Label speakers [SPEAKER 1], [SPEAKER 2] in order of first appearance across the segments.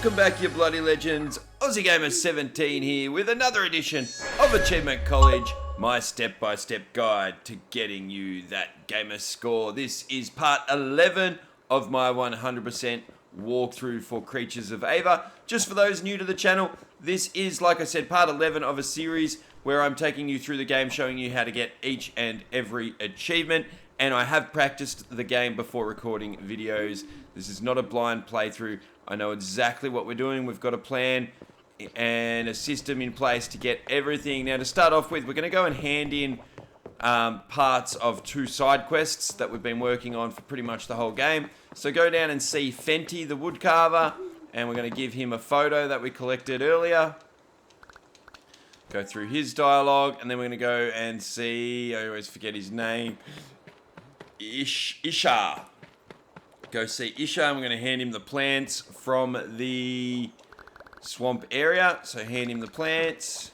[SPEAKER 1] Welcome back, you bloody legends. Aussie Gamer 17 here with another edition of Achievement College, my step-by-step guide to getting you that gamer score. This is part 11 of my 100% walkthrough for Creatures of Ava. Just for those new to the channel, this is, like I said, part 11 of a series where I'm taking you through the game, showing you how to get each and every achievement. And I have practiced the game before recording videos. This is not a blind playthrough. I know exactly what we're doing. We've got a plan and a system in place to get everything. Now, to start off with, we're going to go and hand in parts of 2 side quests that we've been working on for pretty much the whole game. So go down and see Fenty, the woodcarver, and we're going to give him a photo that we collected earlier. Go through his dialogue, and then we're going to go and see, I always forget his name, Isha. Go see Isha, and we're going to hand him the plants from the swamp area. So hand him the plants.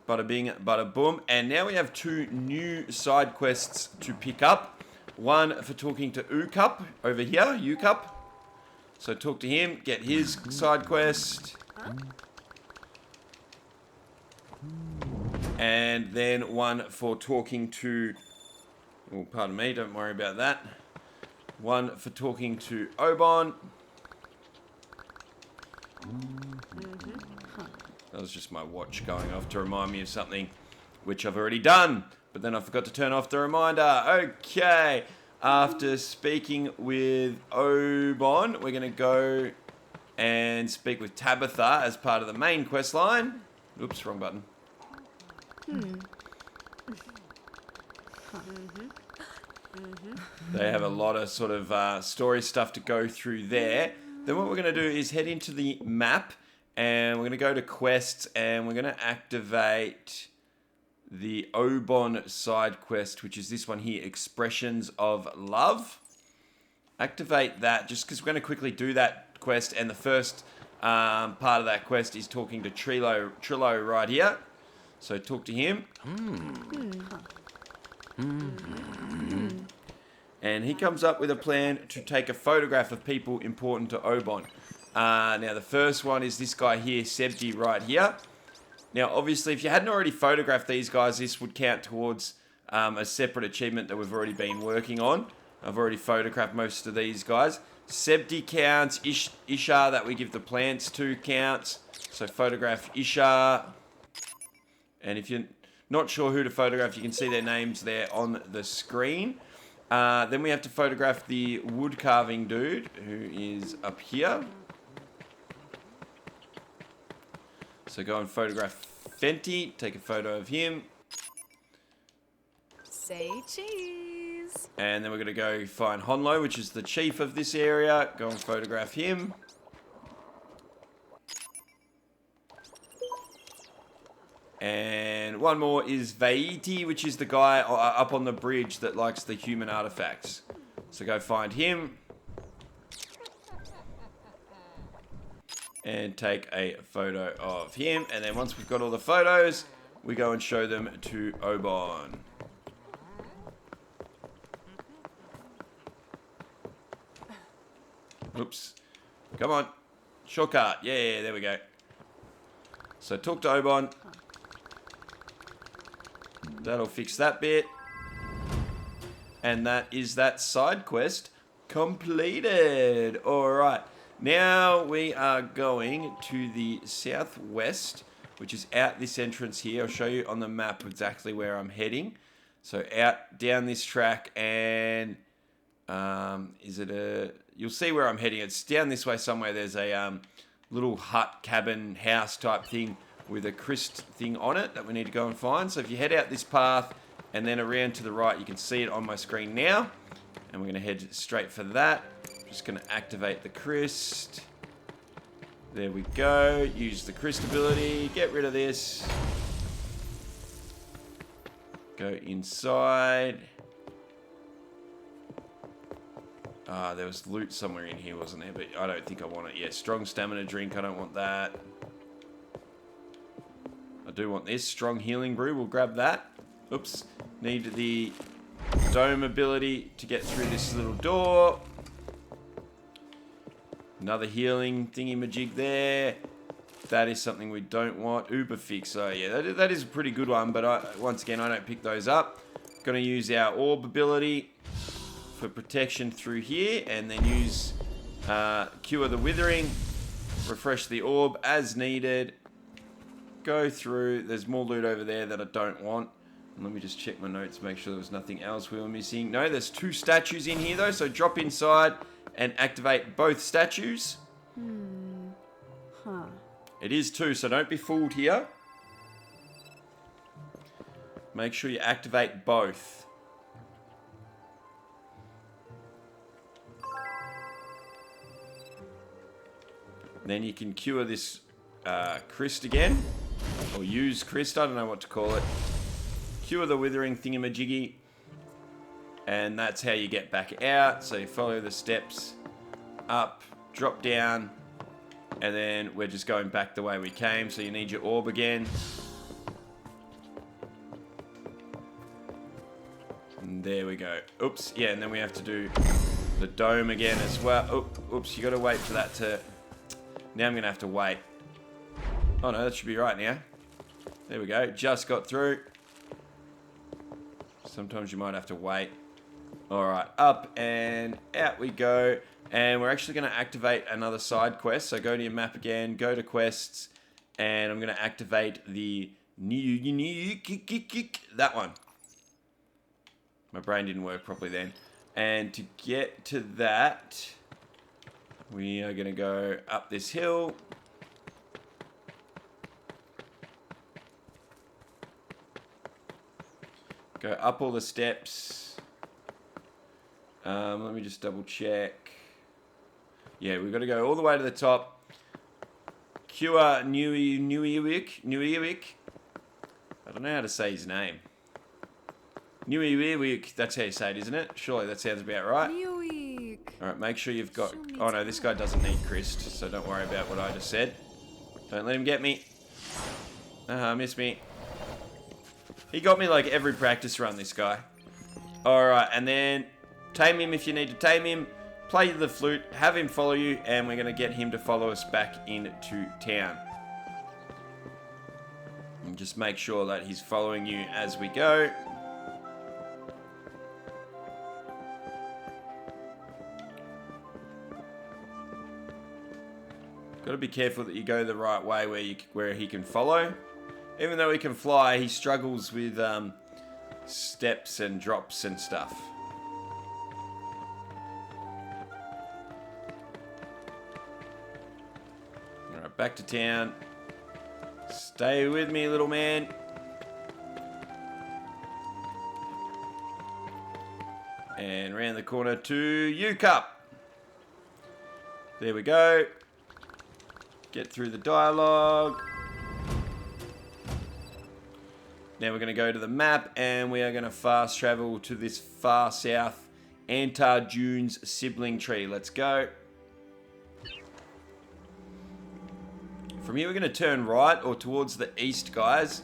[SPEAKER 1] Bada bing, bada boom. And now we have 2 new side quests to pick up. One for talking to Ukup over here, Ukup. So talk to him, get his side quest. And then one for talking to... Oh, pardon me, don't worry about that. One for talking to Obon. That was just my watch going off to remind me of something which I've already done. But then I forgot to turn off the reminder. Okay. After speaking with Obon, we're going to go and speak with Tabitha as part of the main quest line. Oops, wrong button. They have a lot of sort of story stuff to go through there. Then what we're going to do is head into the map, and we're going to go to quests, and we're going to activate the Obon side quest, which is this one here, Expressions of Love. Activate that just because we're going to quickly do that quest, and the first part of that quest is talking to Trillo right here. So talk to him. And he comes up with a plan to take a photograph of people important to Obon. Now, the first one is this guy here, Sebdi, right here. Now, obviously, if you hadn't already photographed these guys, this would count towards a separate achievement that we've already been working on. I've already photographed most of these guys. Sebdi counts. Isha, that we give the plants to, counts. So photograph Isha. And if you're not sure who to photograph, you can see their names there on the screen. Then we have to photograph the wood carving dude, who is up here. So go and photograph Fenty, take a photo of him.
[SPEAKER 2] Say cheese.
[SPEAKER 1] And then we're going to go find Honlo, which is the chief of this area. Go and photograph him. And one more is Vaiti, which is the guy up on the bridge that likes the human artifacts. So go find him. And take a photo of him. And then once we've got all the photos, we go and show them to Obon. Oops. Come on. Shortcut. Yeah, there we go. So talk to Obon. That'll fix that bit. And that is that side quest completed. Alright. Now we are going to the southwest, which is out this entrance here. I'll show you on the map exactly where I'm heading. So out down this track, and you'll see where I'm heading. It's down this way somewhere. There's a little hut, cabin, house type thing with a crest thing on it that we need to go and find. So if you head out this path and then around to the right, you can see it on my screen now. And we're going to head straight for that. Just going to activate the crest. There we go. Use the crest ability. Get rid of this. Go inside. There was loot somewhere in here, wasn't there? But I don't think I want it. Yeah, strong stamina drink. I don't want that. I do want this. Strong healing brew. We'll grab that. Oops. Need the dome ability to get through this little door. Another healing thingy-majig there. That is something we don't want. Uber fix. Oh, yeah, that is a pretty good one. But once again, I don't pick those up. Going to use our orb ability for protection through here. And then use Cure the Withering. Refresh the orb as needed. Go through. There's more loot over there that I don't want. And let me just check my notes, make sure there was nothing else we were missing. No, there's 2 statues in here, though. So drop inside and activate both statues.
[SPEAKER 2] Huh.
[SPEAKER 1] It is 2, so don't be fooled here. Make sure you activate both. Then you can cure this Christ again. Or use Christ, I don't know what to call it. Cure the Withering thingamajiggy. And that's how you get back out. So you follow the steps up, drop down. And then we're just going back the way we came. So you need your orb again. And there we go. Oops. Yeah, and then we have to do the dome again as well. Oops. You got to wait for that to... Now I'm going to have to wait. Oh, no. That should be right now. There we go. Just got through. Sometimes you might have to wait. Alright. Up and out we go. And we're actually going to activate another side quest. So go to your map again, go to quests, and I'm going to activate the that one. My brain didn't work properly then. And to get to that, we are going to go up this hill. Go up all the steps. Let me just double check. Yeah, we've got to go all the way to the top. Cure Newiwick. I don't know how to say his name. Newiwick, that's how you say it, isn't it? Surely that sounds about right.
[SPEAKER 2] Newick.
[SPEAKER 1] Alright, make sure you've got... Oh no, this guy doesn't need Christ, so don't worry about what I just said. Don't let him get me. Miss me. He got me like every practice run, this guy. Alright, and then tame him if you need to tame him. Play the flute, have him follow you, and we're going to get him to follow us back into town. And just make sure that he's following you as we go. Got to be careful that you go the right way where he can follow. Even though he can fly, he struggles with steps and drops and stuff. Alright, back to town. Stay with me, little man. And round the corner to U-Cup. There we go. Get through the dialogue. Now we're going to go to the map and we are going to fast travel to this far south Antar Dunes sibling tree. Let's go. From here we're going to turn right or towards the east, guys.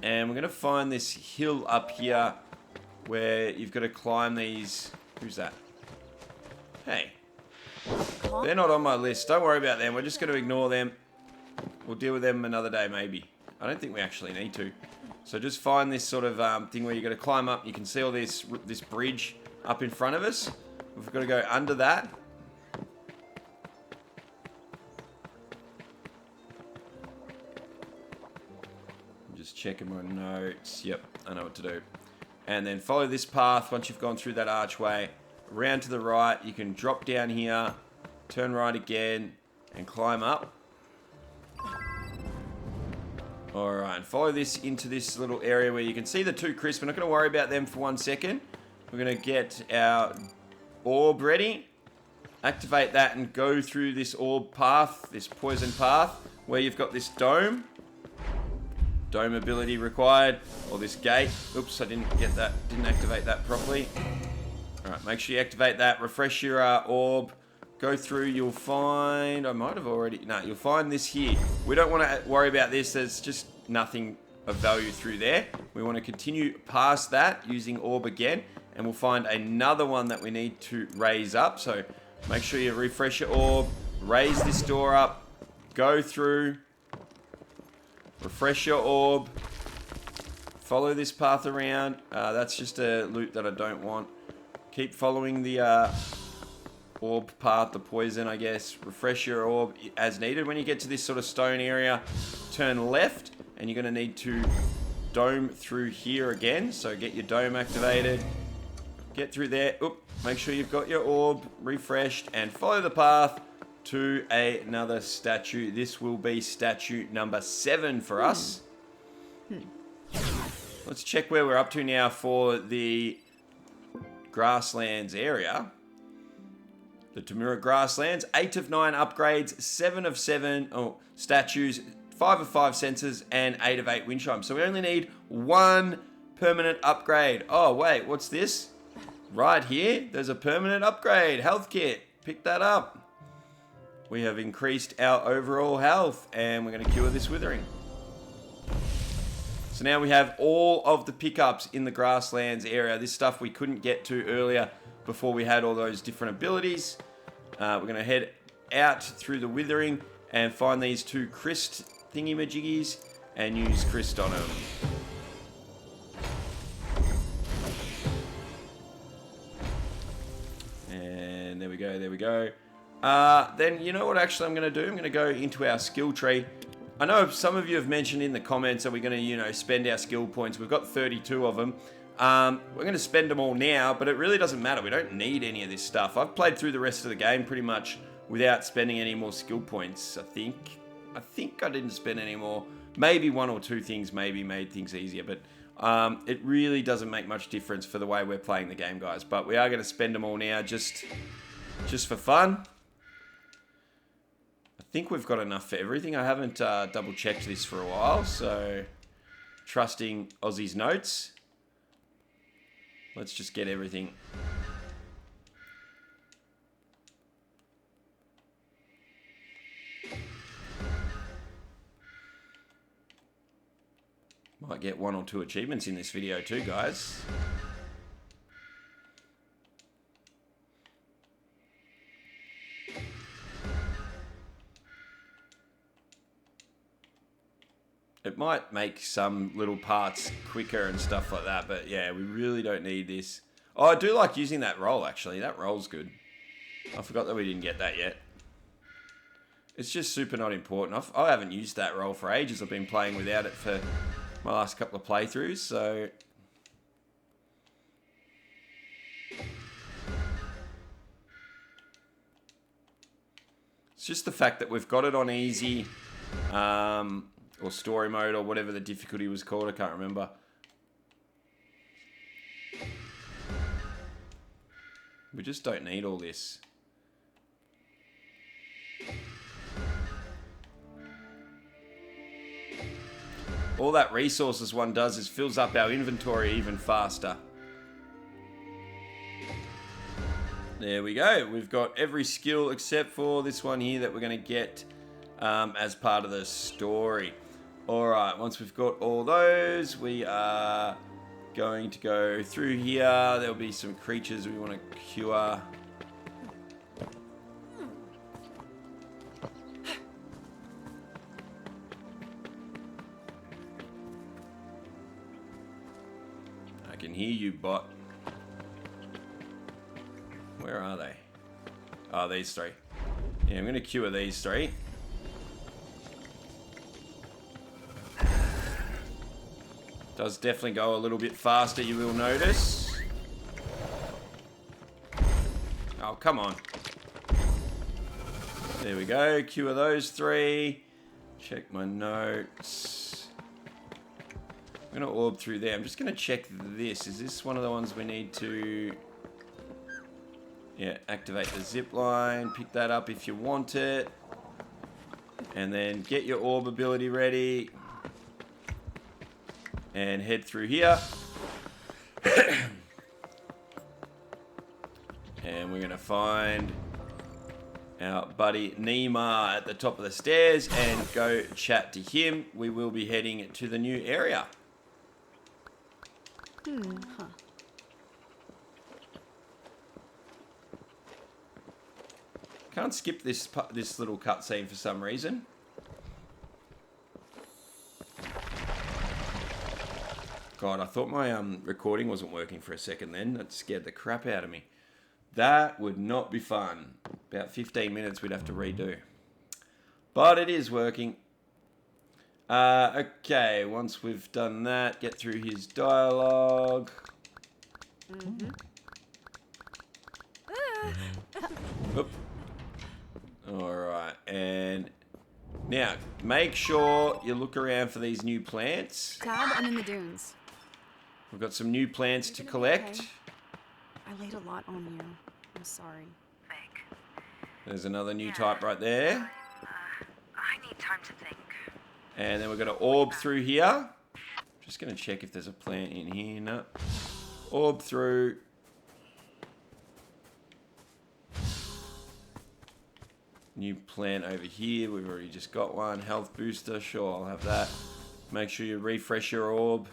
[SPEAKER 1] And we're going to find this hill up here where you've got to climb these... Who's that? Hey. They're not on my list. Don't worry about them. We're just going to ignore them. We'll deal with them another day, maybe. I don't think we actually need to. So just find this sort of thing where you've got to climb up. You can see all this bridge up in front of us. We've got to go under that. I'm just checking my notes. Yep, I know what to do. And then follow this path once you've gone through that archway. Around to the right. You can drop down here. Turn right again. And climb up. Alright, follow this into this little area where you can see the two crisps. We're not going to worry about them for 1 second. We're going to get our orb ready. Activate that and go through this orb path, this poison path, where you've got this dome. Dome ability required. Or this gate. Oops, I didn't get that. Didn't activate that properly. Alright, make sure you activate that. Refresh your orb. Go through, you'll find... I might have already... No, you'll find this here. We don't want to worry about this. There's just nothing of value through there. We want to continue past that using orb again. And we'll find another one that we need to raise up. So make sure you refresh your orb. raise this door up, go through, refresh your orb, follow this path around. That's just a loot that I don't want. Keep following the orb path, the poison, I guess. Refresh your orb as needed. When you get to this sort of stone area, turn left, and you're going to need to dome through here again. So get your dome activated. Get through there. Oop, make sure you've got your orb refreshed, and follow the path to another statue. This will be statue number 7 for us. Let's check where we're up to now for the grasslands area. The Tamura grasslands. 8 of 9 upgrades, 7 of 7 statues, 5 of 5 sensors, and 8 of 8 wind chimes. So we only need 1 permanent upgrade. Oh, wait, what's this? Right here, there's a permanent upgrade. Health kit. Pick that up. We have increased our overall health, and we're going to cure this withering. So now we have all of the pickups in the grasslands area. This stuff we couldn't get to earlier before we had all those different abilities. We're going to head out through the withering and find these 2 Christ thingy-majiggies and use Christ on them. And there we go, there we go. Then you know what actually I'm going to do? I'm going to go into our skill tree. I know some of you have mentioned in the comments that we're going to, spend our skill points. We've got 32 of them. We're going to spend them all now, but it really doesn't matter. We don't need any of this stuff. I've played through the rest of the game pretty much without spending any more skill points, I think. I think I didn't spend any more. Maybe 1 or 2 things maybe made things easier, but it really doesn't make much difference for the way we're playing the game, guys. But we are going to spend them all now just for fun. I think we've got enough for everything. I haven't double checked this for a while, so trusting Aussie's notes. Let's just get everything. Might get 1 or 2 achievements in this video too, guys. It might make some little parts quicker and stuff like that, but yeah, we really don't need this. Oh, I do like using that roll, actually. That roll's good. I forgot that we didn't get that yet. It's just super not important. I haven't used that roll for ages. I've been playing without it for my last couple of playthroughs, so... It's just the fact that we've got it on easy, or story mode, or whatever the difficulty was called. I can't remember. We just don't need all this. All that resources one does is fills up our inventory even faster. There we go. We've got every skill except for this one here that we're going to get as part of the story. Alright, once we've got all those, we are going to go through here. There'll be some creatures we want to cure. I can hear you, bot. Where are they? Oh, these 3. Yeah, I'm going to cure these 3. Does definitely go a little bit faster, you will notice. Oh, come on. There we go. Cure those 3. Check my notes. I'm going to orb through there. I'm just going to check this. Is this one of the ones we need to... Yeah, activate the zip line. Pick that up if you want it. And then get your orb ability ready. And head through here. And we're going to find our buddy Nima at the top of the stairs and go chat to him. We will be heading to the new area. can't skip this little cutscene for some reason. God, I thought my recording wasn't working for a second then. That scared the crap out of me. That would not be fun. About 15 minutes we'd have to redo. But it is working. Okay, once we've done that, get through his dialogue. Oop. Alright, and now make sure you look around for these new plants.
[SPEAKER 2] Tab and in the dunes.
[SPEAKER 1] We've got some new plants to collect.
[SPEAKER 2] Okay. I laid a lot on you. I'm sorry.
[SPEAKER 1] There's another new type right there.
[SPEAKER 3] I need time to think.
[SPEAKER 1] And then we're going to orb through here. Just going to check if there's a plant in here. No. Orb through. New plant over here. We've already just got one. Health booster. Sure, I'll have that. Make sure you refresh your orb.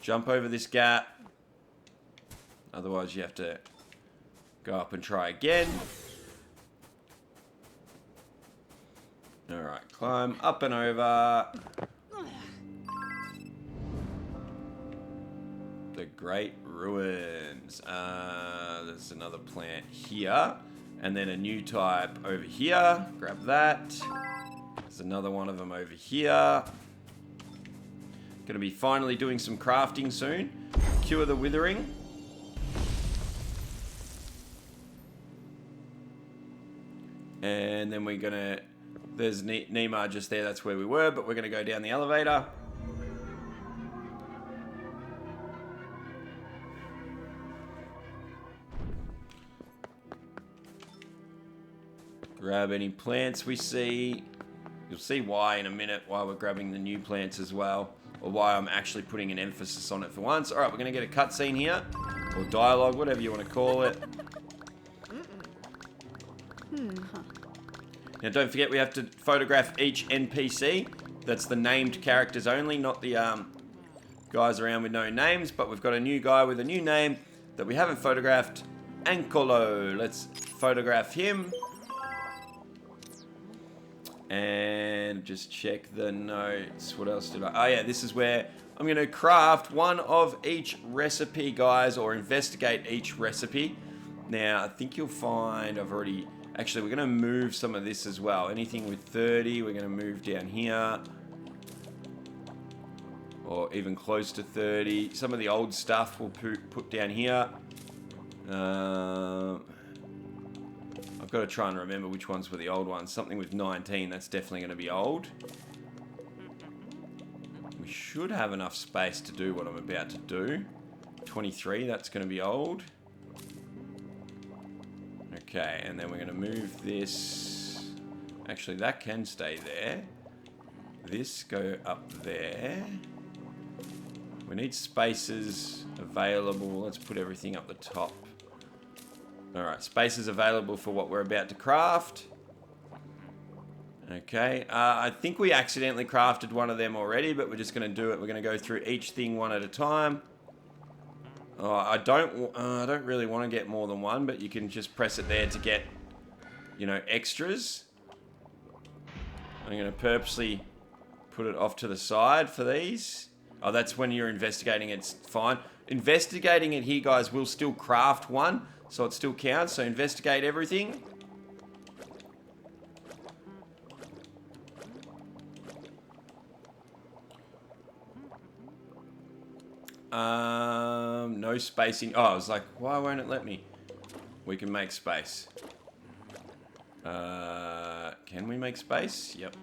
[SPEAKER 1] Jump over this gap. Otherwise, you have to go up and try again. Alright, climb up and over. The Great Ruins. There's another plant here. And then a new type over here. Grab that. There's another one of them over here. Gonna be finally doing some crafting soon. Cure the Withering. And then we're gonna... There's Nima just there, that's where we were, but we're gonna go down the elevator. Grab any plants we see. You'll see why in a minute, why we're grabbing the new plants as well. Or why I'm actually putting an emphasis on it for once. Alright, we're gonna get a cutscene here. Or dialogue, whatever you want to call it. Now don't forget we have to photograph each NPC. That's the named characters only, not the guys around with no names. But we've got a new guy with a new name that we haven't photographed. Ankolo. Let's photograph him. And just check the notes. What else did I... Oh yeah, this is where I'm going to craft one of each recipe, guys, or investigate each recipe. Now, I think you'll find I've already... Actually, we're going to move some of this as well. Anything with 30, we're going to move down here. Or even close to 30. Some of the old stuff we'll put down here. I've got to try and remember which ones were the old ones. Something with 19, that's definitely going to be old. We should have enough space to do what I'm about to do. 23, that's going to be old. Okay, and then we're going to move this. Actually, that can stay there. This go up there. We need spaces available. Let's put everything up the top. Alright, spaces available for what we're about to craft. Okay, I think we accidentally crafted one of them already, but we're just going to do it. We're going to go through each thing one at a time. Oh, I don't really want to get more than one, but you can just press it there to get, you know, extras. I'm going to purposely put it off to the side for these. Oh, that's when you're investigating, it's fine. Investigating it here, guys, will still craft one, so it still counts. So investigate everything. No spacing. Oh, I was like, why won't it let me? We can make space. Can we make space? Yep.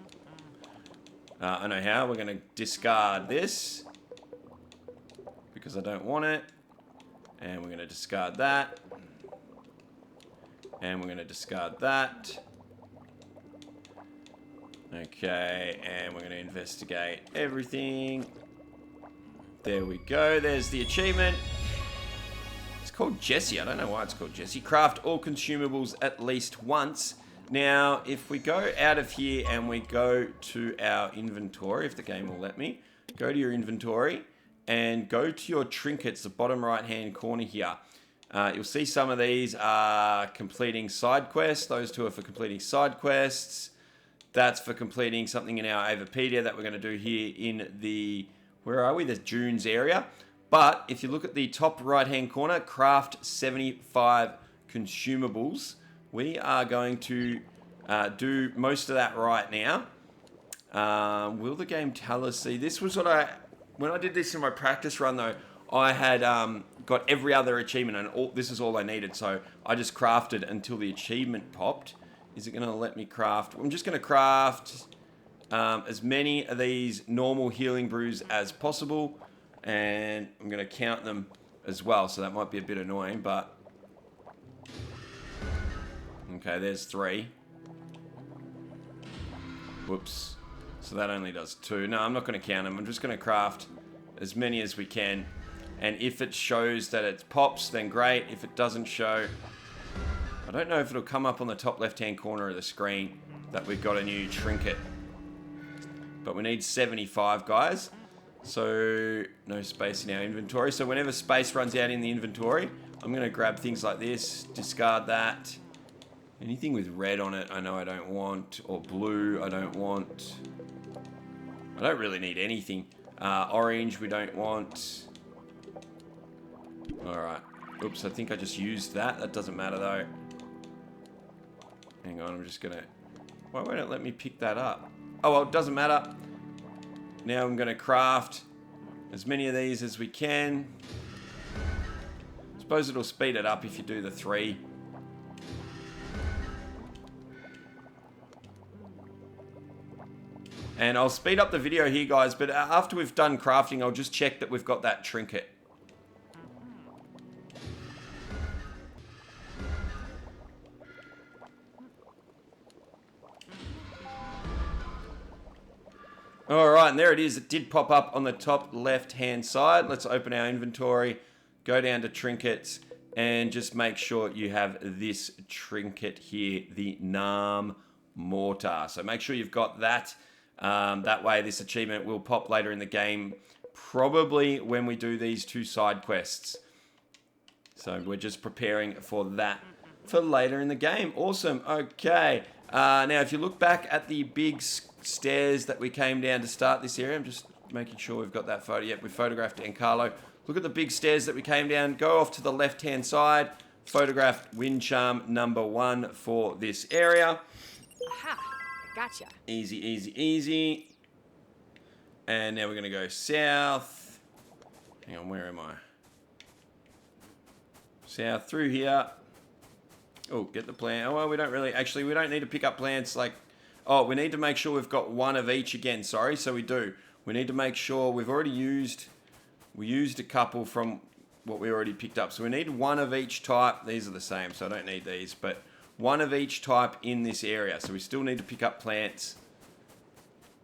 [SPEAKER 1] I know how. We're going to discard this because I don't want it. And we're going to discard that. And we're going to discard that. Okay, and we're going to investigate everything. There we go. There's the achievement. It's called Jesse. I don't know why it's called Jesse. Craft all consumables at least once. Now, if we go out of here and we go to our inventory, if the game will let me, go to your inventory and go to your trinkets, the bottom right-hand corner here. You'll see some of these are completing side quests. Those two are for completing side quests. That's for completing something in our Avapedia that we're going to do here in the, where are we? The Dunes area. But if you look at the top right-hand corner, craft 75 consumables. We are going to do most of that right now. Will the game tell us? See, this was what when I did this in my practice run though, I had got every other achievement and this is all I needed. So I just crafted until the achievement popped. Is it going to let me craft? I'm just going to craft as many of these normal healing brews as possible. And I'm going to count them as well. So that might be a bit annoying, but... Okay, there's 3. Whoops. So that only does 2. No, I'm not going to count them. I'm just going to craft as many as we can. And if it shows that it pops, then great. If it doesn't show... I don't know if it'll come up on the top left-hand corner of the screen that we've got a new trinket. But we need 75, guys. So, no space in our inventory. So whenever space runs out in the inventory, I'm going to grab things like this, discard that. Anything with red on it, I know I don't want. Or blue, I don't want. I don't really need anything. Orange, we don't want. Alright. Oops, I think I just used that. That doesn't matter though. Hang on, I'm just going to... Why won't it let me pick that up? Oh, well, it doesn't matter. Now I'm going to craft as many of these as we can. I suppose it'll speed it up if you do the 3. And I'll speed up the video here, guys, but after we've done crafting, I'll just check that we've got that trinket. Alright, and there it is. It did pop up on the top left-hand side. Let's open our inventory, go down to trinkets, and just make sure you have this trinket here, the Narm Mortar. So make sure you've got that. That way this achievement will pop later in the game, probably when we do these 2 side quests. So we're just preparing for that for later in the game. Awesome. Okay. Now, if you look back at the big stairs that we came down to start this area, I'm just making sure we've got that photo. Yep, we photographed Giancarlo. Look at the big stairs that we came down. Go off to the left-hand side. Photograph wind charm number 1 for this area.
[SPEAKER 2] Aha! Gotcha.
[SPEAKER 1] Easy, easy, easy. And now we're going to go south. Hang on, where am I? South through here. Oh, get the plant. Oh, well, we don't really... Actually, we don't need to pick up plants like... Oh, we need to make sure we've got 1 of each again. Sorry, so we do. We need to make sure we've already used... We used a couple from what we already picked up. So we need 1 of each type. These are the same, so I don't need these. But 1 of each type in this area. So we still need to pick up plants.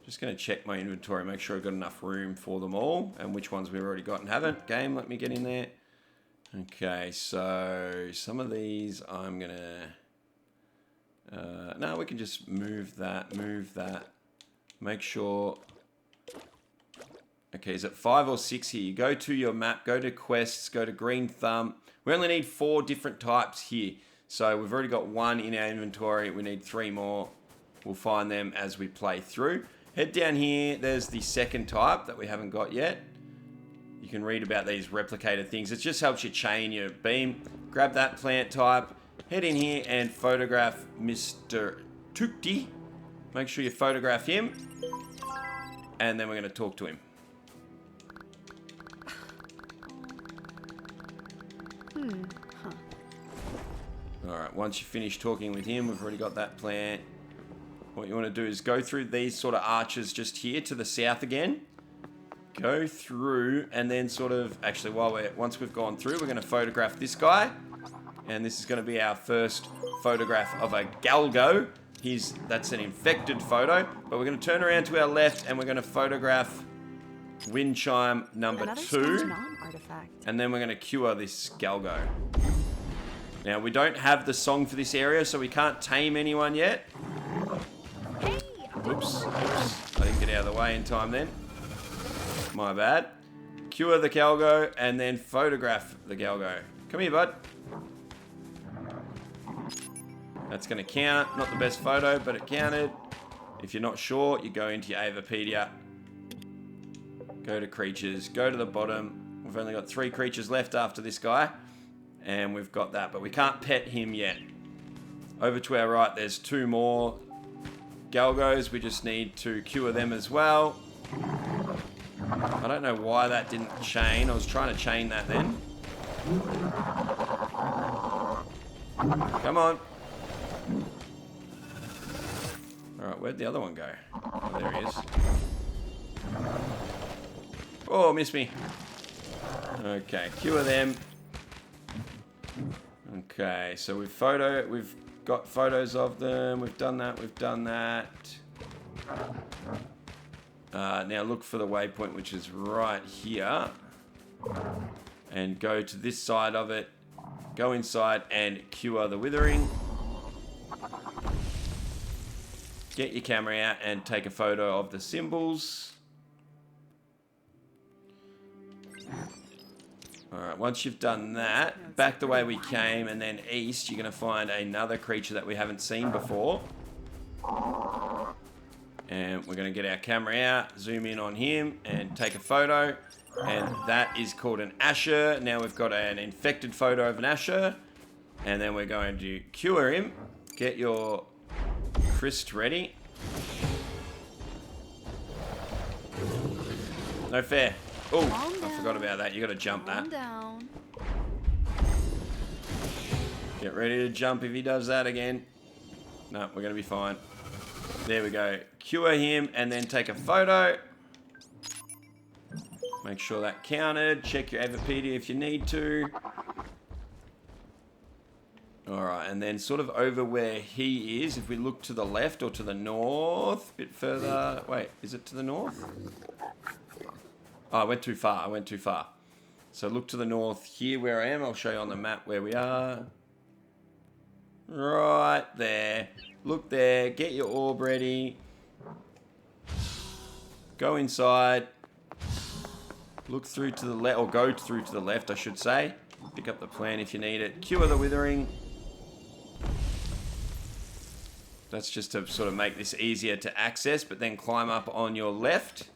[SPEAKER 1] Just going to check my inventory, make sure I've got enough room for them all. And which ones we've already got and haven't. Game, let me get in there. Okay, so some of these I'm going to... no, we can just move that. Make sure... Okay, is it 5 or 6 here? You go to your map, go to quests, go to green thumb. We only need 4 different types here. So we've already got 1 in our inventory. We need 3 more. We'll find them as we play through. Head down here. There's the second type that we haven't got yet. You can read about these replicated things. It just helps you chain your beam. Grab that plant type. Head in here and photograph Mr. Tukti. Make sure you photograph him. And then we're going to talk to him. Alright, once you finish talking with him, we've already got that plant. What you want to do is go through these sort of arches just here to the south again. Go through and then sort of... Actually, once we've gone through, we're going to photograph this guy. And this is going to be our first photograph of a galgo. That's an infected photo. But we're going to turn around to our left and we're going to photograph wind chime number 2. And then we're going to cure this galgo. Now, we don't have the song for this area, so we can't tame anyone yet.
[SPEAKER 2] Hey!
[SPEAKER 1] Oops. I didn't get out of the way in time then. My bad. Cure the galgo and then photograph the galgo. Come here, bud. That's going to count. Not the best photo, but it counted. If you're not sure, you go into your Avapedia. Go to creatures. Go to the bottom. We've only got 3 creatures left after this guy. And we've got that, but we can't pet him yet. Over to our right, there's 2 more Galgos. We just need to cure them as well. I don't know why that didn't chain. I was trying to chain that then. Come on. Alright, where'd the other one go? Oh, there he is. Oh, missed me. Okay, cure them. Okay, so we've got photos of them. We've done that. Now look for the waypoint, which is right here. And go to this side of it. Go inside and cure the withering. Get your camera out and take a photo of the symbols. Alright, once you've done that, back the way we came and then east, you're going to find another creature that we haven't seen before. And we're going to get our camera out, zoom in on him and take a photo. And that is called an Asher. Now we've got an infected photo of an Asher. And then we're going to cure him. Get your Christ ready. No fair. Oh, I forgot about that. You got to jump that.
[SPEAKER 2] Down.
[SPEAKER 1] Get ready to jump if he does that again. No, we're going to be fine. There we go. Cure him and then take a photo. Make sure that counted. Check your Avapedia if you need to. Alright, and then sort of over where he is, if we look to the left or to the north, a bit further. Wait, is it to the north? Oh, I went too far. So look to the north here where I am. I'll show you on the map where we are. Right there. Look there. Get your orb ready. Go inside. Look through to the left, or go through to the left, I should say. Pick up the plan if you need it. Cure the withering. That's just to sort of make this easier to access, but then climb up on your left.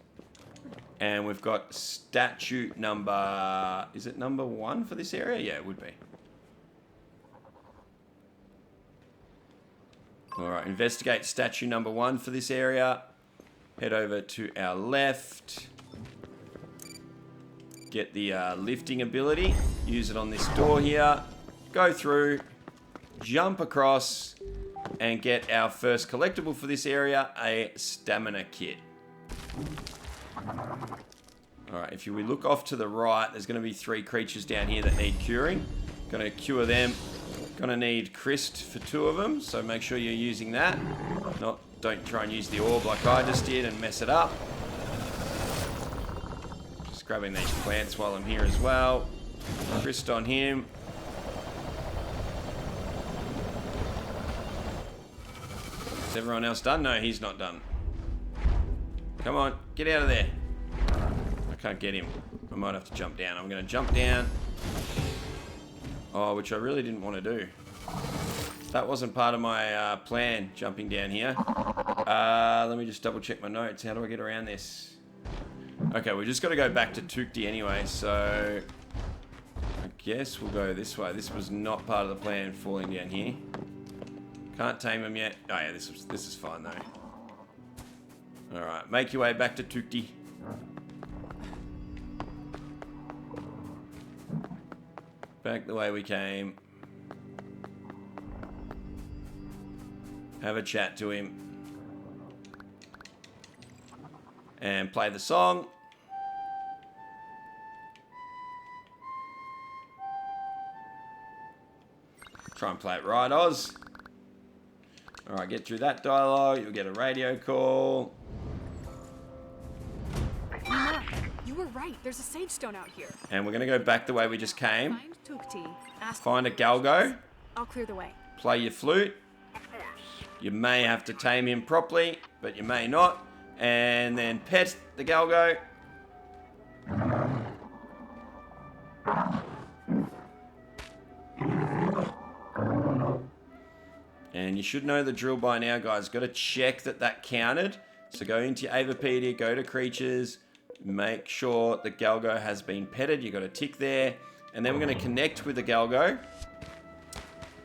[SPEAKER 1] And we've got statue number... Is it number 1 for this area? Yeah, it would be. Alright, investigate statue number 1 for this area. Head over to our left. Get the lifting ability. Use it on this door here. Go through. Jump across. And get our first collectible for this area. A stamina kit. Alright, if we look off to the right, there's going to be 3 creatures down here that need curing. Going to cure them. Going to need Christ for 2 of them, so make sure you're using that. Don't try and use the orb like I just did and mess it up. Just grabbing these plants while I'm here as well. Christ on him. Is everyone else done? No, he's not done. Come on, get out of there. I can't get him. I might have to jump down. I'm going to jump down. Oh, which I really didn't want to do. That wasn't part of my plan, jumping down here. Let me just double check my notes. How do I get around this? Okay, we just got to go back to Tukti anyway, so... I guess we'll go this way. This was not part of the plan, falling down here. Can't tame him yet. Oh yeah, this is fine though. Alright, make your way back to Tukti. Back the way we came. Have a chat to him. And play the song. Try and play it right, Oz. Alright, get through that dialogue. You'll get a radio call.
[SPEAKER 2] Nina, you were right. There's a sage stone out here.
[SPEAKER 1] And we're going to go back the way we just came.
[SPEAKER 2] Find Tukti. Ask
[SPEAKER 1] Find a Galgo.
[SPEAKER 2] I'll clear the way.
[SPEAKER 1] Play your flute. You may have to tame him properly, but you may not. And then pet the Galgo. you should know the drill by now, guys. Got to check that counted. So go into your Avapedia, go to creatures, make sure the Galgo has been petted. You got a tick there. And then we're going to connect with the Galgo.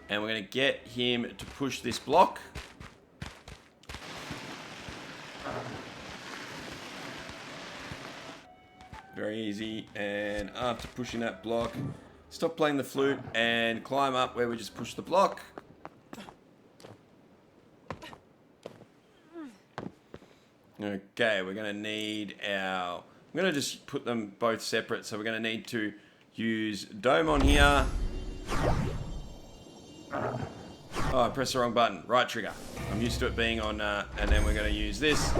[SPEAKER 1] And we're going to get him to push this block. Very easy. And after pushing that block, stop playing the flute and climb up where we just push the block. Okay, we're going to need our... I'm going to just put them both separate. So we're going to need to use Dome on here. Oh, I pressed the wrong button. Right trigger. I'm used to it being on... and then we're going to use this.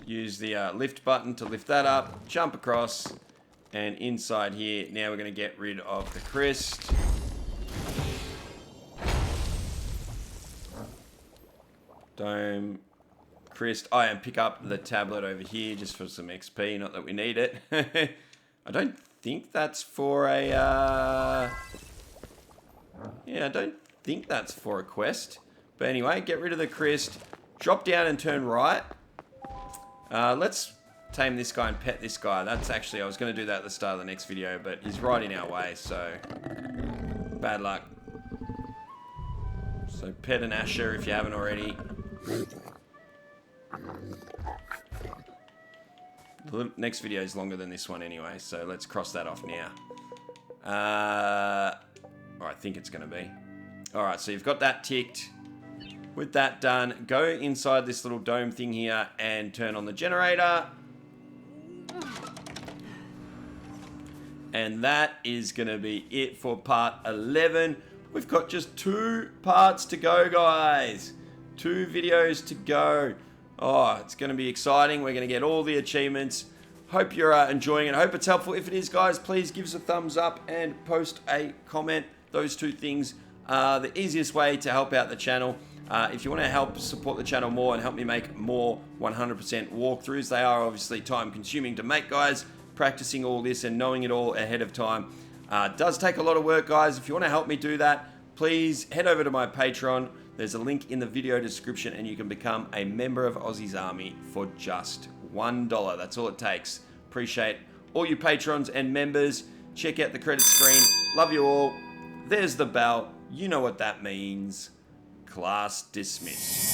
[SPEAKER 1] Use the lift button to lift that up. Jump across. And inside here, now we're going to get rid of the crest. Dome... Crest. Oh, and pick up the tablet over here just for some XP. Not that we need it. I don't think that's for a... Yeah, I don't think that's for a quest. But anyway, get rid of the crest. Drop down and turn right. Let's tame this guy and pet this guy. That's actually... I was going to do that at the start of the next video, but he's right in our way, so... Bad luck. So pet an Asher if you haven't already. The next video is longer than this one anyway, so let's cross that off now. Or I think it's going to be. Alright, so you've got that ticked. With that done, go inside this little dome thing here and turn on the generator. And that is going to be it for part 11. We've got just 2 parts to go, guys. 2 videos to go. Oh, it's going to be exciting. We're going to get all the achievements. Hope you're enjoying it. Hope it's helpful. If it is, guys, please give us a thumbs up and post a comment. Those 2 things are the easiest way to help out the channel. If you want to help support the channel more and help me make more 100% walkthroughs, they are obviously time consuming to make, guys. Practicing all this and knowing it all ahead of time does take a lot of work, guys. If you want to help me do that, please head over to my Patreon. There's a link in the video description and you can become a member of Aussie's Army for just $1. That's all it takes. Appreciate all you patrons and members. Check out the credit screen. Love you all. There's the bell. You know what that means. Class dismissed.